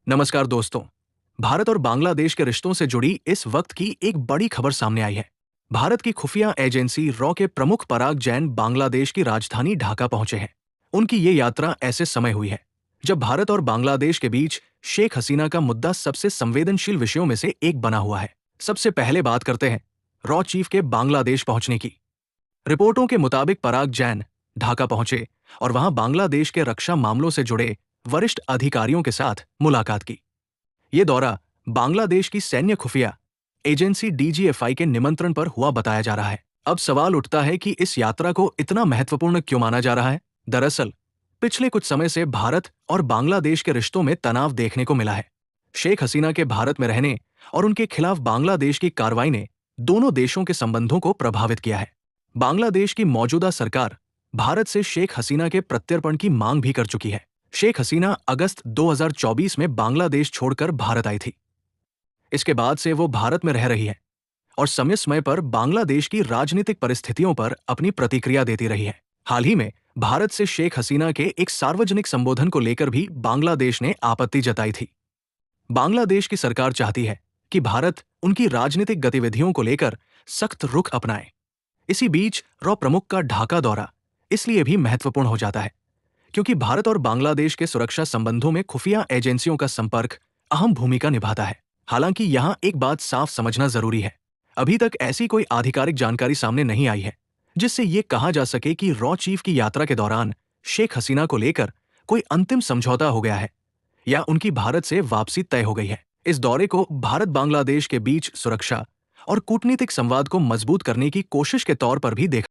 नमस्कार दोस्तों। भारत और बांग्लादेश के रिश्तों से जुड़ी इस वक्त की एक बड़ी खबर सामने आई है। भारत की खुफिया एजेंसी रॉ के प्रमुख पराग जैन बांग्लादेश की राजधानी ढाका पहुंचे हैं। उनकी ये यात्रा ऐसे समय हुई है जब भारत और बांग्लादेश के बीच शेख हसीना का मुद्दा सबसे संवेदनशील विषयों में से एक बना हुआ है। सबसे पहले बात करते हैं रॉ चीफ के बांग्लादेश पहुंचने की। रिपोर्टों के मुताबिक पराग जैन ढाका पहुंचे और वहां बांग्लादेश के रक्षा मामलों से जुड़े वरिष्ठ अधिकारियों के साथ मुलाकात की। ये दौरा बांग्लादेश की सैन्य खुफिया एजेंसी डीजीएफआई के निमंत्रण पर हुआ बताया जा रहा है। अब सवाल उठता है कि इस यात्रा को इतना महत्वपूर्ण क्यों माना जा रहा है। दरअसल पिछले कुछ समय से भारत और बांग्लादेश के रिश्तों में तनाव देखने को मिला है। शेख हसीना के भारत में रहने और उनके खिलाफ बांग्लादेश की कार्रवाई ने दोनों देशों के संबंधों को प्रभावित किया है। बांग्लादेश की मौजूदा सरकार भारत से शेख हसीना के प्रत्यर्पण की मांग भी कर चुकी है। शेख हसीना अगस्त 2024 में बांग्लादेश छोड़कर भारत आई थी। इसके बाद से वो भारत में रह रही है और समय समय पर बांग्लादेश की राजनीतिक परिस्थितियों पर अपनी प्रतिक्रिया देती रही है। हाल ही में भारत से शेख हसीना के एक सार्वजनिक संबोधन को लेकर भी बांग्लादेश ने आपत्ति जताई थी। बांग्लादेश की सरकार चाहती है कि भारत उनकी राजनीतिक गतिविधियों को लेकर सख्त रुख अपनाए। इसी बीच रॉ प्रमुख का ढाका दौरा इसलिए भी महत्वपूर्ण हो जाता है क्योंकि भारत और बांग्लादेश के सुरक्षा संबंधों में खुफिया एजेंसियों का संपर्क अहम भूमिका निभाता है। हालांकि यहां एक बात साफ समझना जरूरी है, अभी तक ऐसी कोई आधिकारिक जानकारी सामने नहीं आई है जिससे ये कहा जा सके कि रॉ चीफ की यात्रा के दौरान शेख हसीना को लेकर कोई अंतिम समझौता हो गया है या उनकी भारत से वापसी तय हो गई है। इस दौरे को भारत बांग्लादेश के बीच सुरक्षा और कूटनीतिक संवाद को मजबूत करने की कोशिश के तौर पर भी देखा